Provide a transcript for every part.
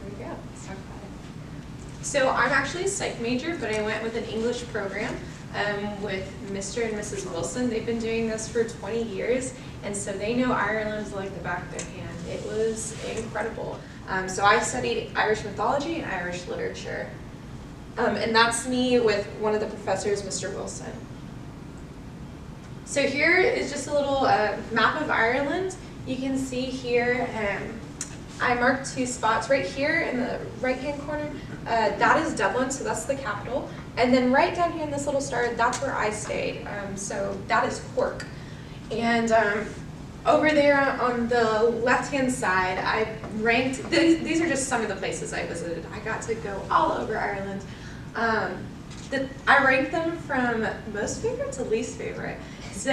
There we go. Let's talk about it. So I'm actually a psych major, but I went with an English program with Mr. and Mrs. Wilson. They've been doing this for 20 years, and so they know Ireland like the back of their hand. It was incredible. So I studied Irish mythology and Irish literature. And that's me with one of the professors, Mr. Wilson. So here is just a little map of Ireland. You can see here, I marked 2 spots. Right here in the right-hand corner, that is Dublin, so that's the capital. And then right down here in this little star, that's where I stayed. So that is Cork. And over there on the left-hand side, I ranked, these are just some of the places I visited. I got to go all over Ireland. I ranked them from most favorite to least favorite. So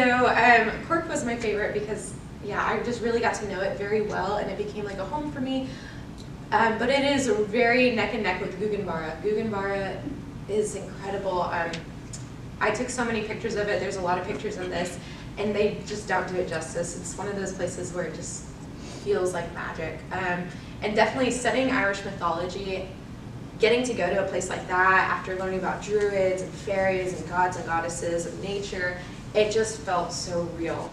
Cork was my favorite because, yeah, I just really got to know it very well, and it became like a home for me. But it is very neck and neck with Guggenbarra. Guggenbarra is incredible. I took so many pictures of it. There's a lot of pictures of this, and they just don't do it justice. It's one of those places where it just feels like magic. And definitely studying Irish mythology, getting to go to a place like that after learning about druids and fairies and gods and goddesses of nature, it just felt so real.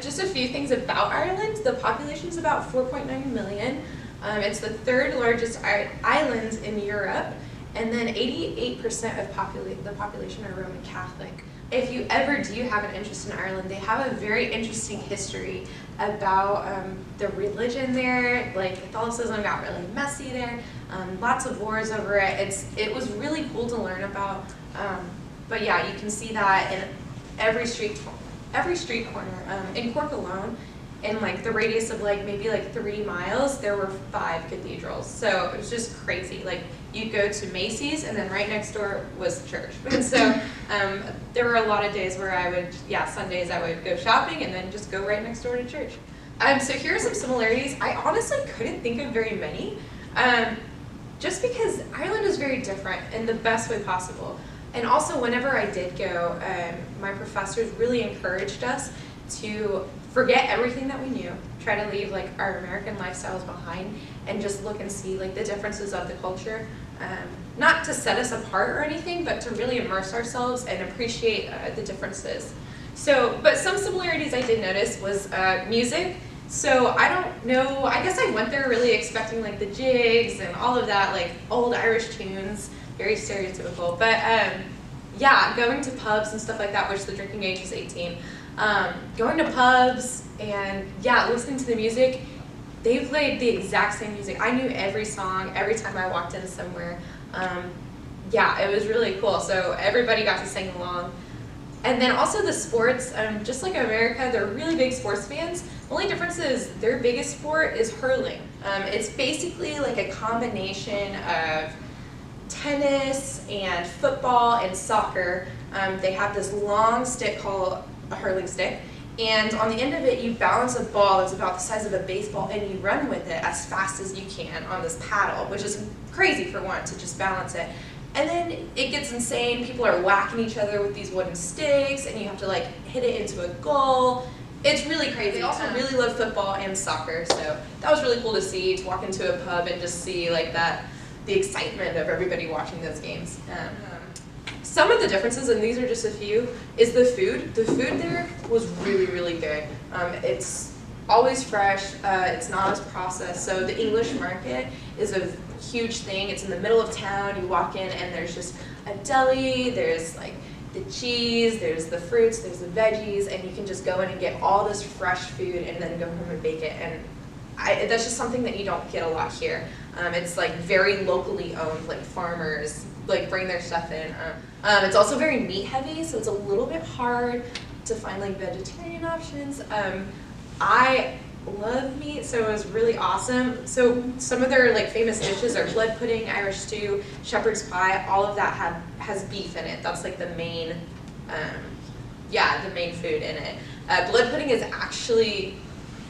Just a few things about Ireland. The population is about 4.9 million. It's the 3rd largest island in Europe, and then 88% of the population are Roman Catholic. If you ever do have an interest in Ireland, they have a very interesting history about the religion there. Like Catholicism got really messy there. Lots of wars over it. It was really cool to learn about. But yeah, you can see that in every street corner. In Cork alone, in like the radius of like maybe like 3 miles, there were 5 cathedrals. So it was just crazy. Like you'd go to Macy's, and then right next door was the church. And so there were a lot of days where Sundays I would go shopping and then just go right next door to church. So here are some similarities. I honestly couldn't think of very many, just because Ireland is very different in the best way possible. And also, whenever I did go, my professors really encouraged us to forget everything that we knew, try to leave like our American lifestyles behind, and just look and see like the differences of the culture. Not to set us apart or anything, but to really immerse ourselves and appreciate the differences. So, but some similarities I did notice was music. So I don't know, I guess I went there really expecting like the jigs and all of that, like old Irish tunes, very stereotypical. But yeah, going to pubs and stuff like that, which the drinking age is 18. Going to pubs and yeah, listening to the music, they played the exact same music. I knew every song every time I walked in somewhere. Yeah, it was really cool. So everybody got to sing along. And then also the sports, just like America, they're really big sports fans. The only difference is their biggest sport is hurling. It's basically like a combination of tennis and football and soccer. They have this long stick called a hurling stick, and on the end of it you balance a ball that's about the size of a baseball, and you run with it as fast as you can on this paddle, which is crazy for one to just balance it. And then it gets insane. People are whacking each other with these wooden sticks, and you have to like hit it into a goal. It's really crazy. They also really love football and soccer, so that was really cool to see, to walk into a pub and just see like the excitement of everybody watching those games. Some of the differences, and these are just a few, is the food. The food there was really, really good. It's always fresh, it's not as processed. So the English market is a huge thing. It's in the middle of town. You walk in and there's just a deli, there's like the cheese, there's the fruits, there's the veggies, and you can just go in and get all this fresh food and then go home and bake it. And that's just something that you don't get a lot here. It's like very locally owned, like farmers like bring their stuff in. It's also very meat heavy, so it's a little bit hard to find like vegetarian options. I love meat, so it was really awesome. So some of their like famous dishes are blood pudding, Irish stew, shepherd's pie. All of that has beef in it. That's like the main, the main food in it. Blood pudding is actually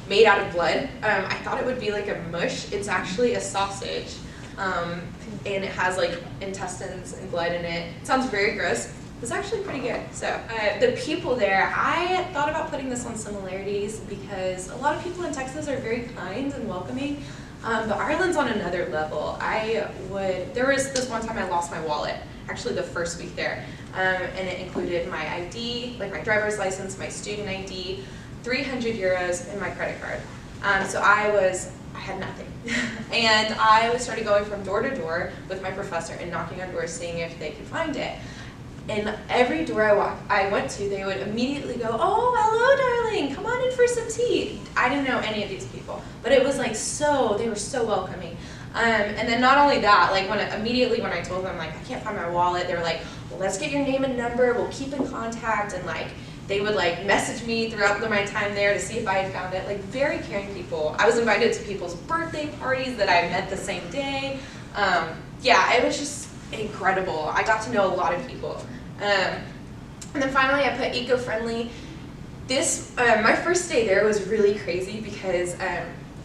made out of blood. I thought it would be like a mush. It's actually a sausage, and it has like intestines and blood in it. It sounds very gross. It's actually pretty good. So the people there, I thought about putting this on similarities because a lot of people in Texas are very kind and welcoming. But Ireland's on another level. There was this one time I lost my wallet, actually the first week there, and it included my ID, like my driver's license, my student ID, 300 euros, and my credit card. So I had nothing. And I started going from door to door with my professor and knocking on doors seeing if they could find it. And every door I went to, they would immediately go, "Oh, hello, darling, come on in for some tea." I didn't know any of these people, but it was like they were so welcoming. And then not only that, like immediately when I told them like I can't find my wallet, they were like, "Well, let's get your name and number, we'll keep in contact," and like they would like message me throughout my time there to see if I had found it. Like very caring people. I was invited to people's birthday parties that I met the same day. Yeah, it was just incredible. I got to know a lot of people. And then finally I put eco-friendly. My first day there was really crazy because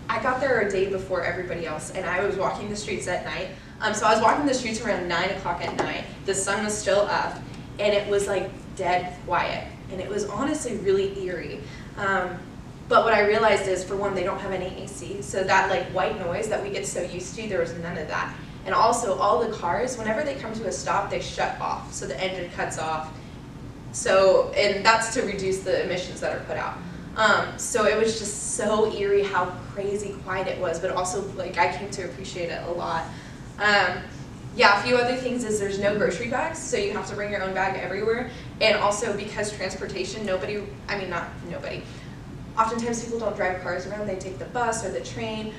I got there a day before everybody else and I was walking the streets at night. So I was walking the streets around 9 o'clock at night. The sun was still up and it was like dead quiet. And it was honestly really eerie. But what I realized is, for one, they don't have any AC. So that like white noise that we get so used to, there was none of that. And also all the cars, whenever they come to a stop, they shut off. So the engine cuts off. And that's to reduce the emissions that are put out. So it was just so eerie how crazy quiet it was, but also like I came to appreciate it a lot. Yeah, a few other things is there's no grocery bags, so you have to bring your own bag everywhere. And also because transportation, oftentimes people don't drive cars around, they take the bus or the train.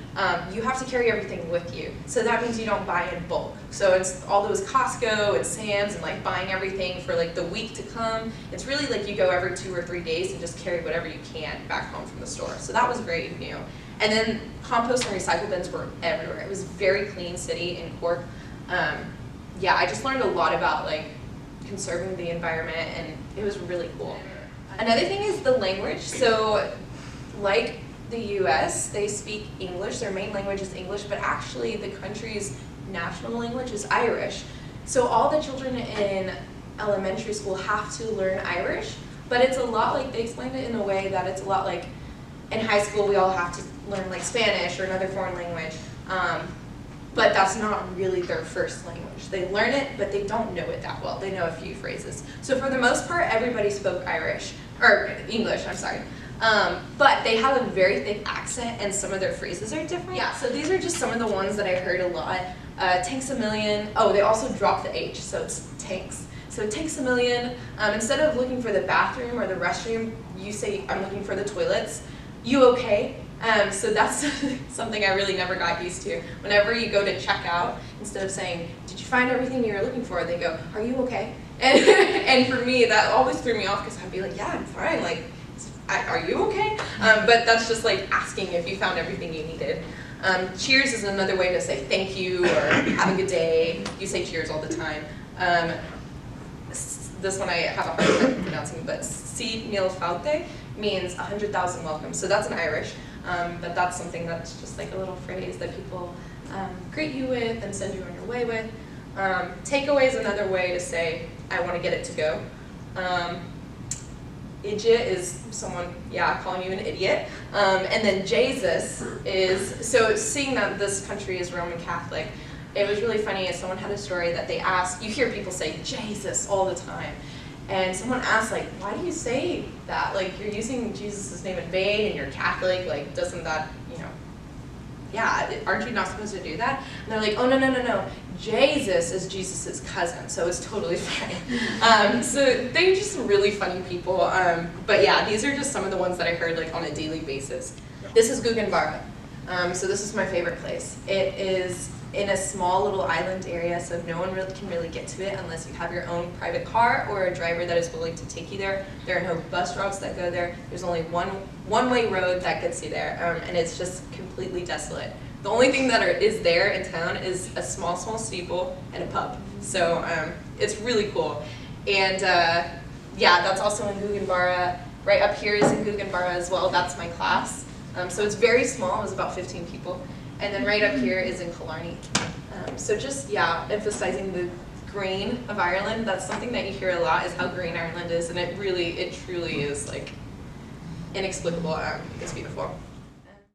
You have to carry everything with you. So that means you don't buy in bulk. So it's all those Costco and Sam's and like buying everything for like the week to come. It's really like you go every 2 or 3 days and just carry whatever you can back home from the store. So that was very new. And then compost and recycle bins were everywhere. It was a very clean city in Cork. Yeah, I just learned a lot about like conserving the environment and it was really cool. Another thing is the language. So like the US, they speak English, their main language is English, but actually the country's national language is Irish. So all the children in elementary school have to learn Irish, but it's a lot like, they explained it in a way that it's a lot like in high school we all have to learn like Spanish or another foreign language. But that's not really their first language. They learn it, but they don't know it that well. They know a few phrases. So for the most part, everybody spoke English, I'm sorry. But they have a very thick accent and some of their phrases are different. Yeah, so these are just some of the ones that I heard a lot. Tanks a million. Oh, they also dropped the H, so it's tanks. So tanks a million. Instead of looking for the bathroom or the restroom, you say, "I'm looking for the toilets." You okay? So that's something I really never got used to. Whenever you go to check out, instead of saying, "Did you find everything you were looking for?" they go, "Are you okay?" And for me, that always threw me off because I'd be like, "Yeah, I'm fine. Like, are you okay?" But that's just like asking if you found everything you needed. Cheers is another way to say thank you or have a good day. You say cheers all the time. This one I have a hard time pronouncing, but "Seed Mil Faute" means 100,000 welcomes. So that's in Irish. But that's something that's just like a little phrase that people greet you with and send you on your way with. Takeaway is another way to say, "I want to get it to go." Idiot is someone, calling you an idiot. And then Jesus is, so seeing that this country is Roman Catholic, it was really funny as someone had a story that they asked, you hear people say Jesus all the time. And someone asked, like, "Why do you say that? Like, you're using Jesus' name in vain and you're Catholic, like, doesn't that, aren't you not supposed to do that?" And they're like, "Oh, no. Jesus is Jesus' cousin, so it's totally fine." So they're just really funny people. But yeah, these are just some of the ones that I heard, like, on a daily basis. This is Guggenbarra. So this is my favorite place. It is in a small little island area, so no one can really get to it unless you have your own private car or a driver that is willing to take you there. There are no bus routes that go there. There's only one-way road that gets you there, and it's just completely desolate. The only thing that is there in town is a small steeple and a pub. So it's really cool. And that's also in Guggenbarra. Right up here is in Guggenbarra as well. That's my class. So it's very small. It was about 15 people. And then right up here is in Killarney. So just, emphasizing the green of Ireland. That's something that you hear a lot, is how green Ireland is, and it truly is like inexplicable. It's beautiful.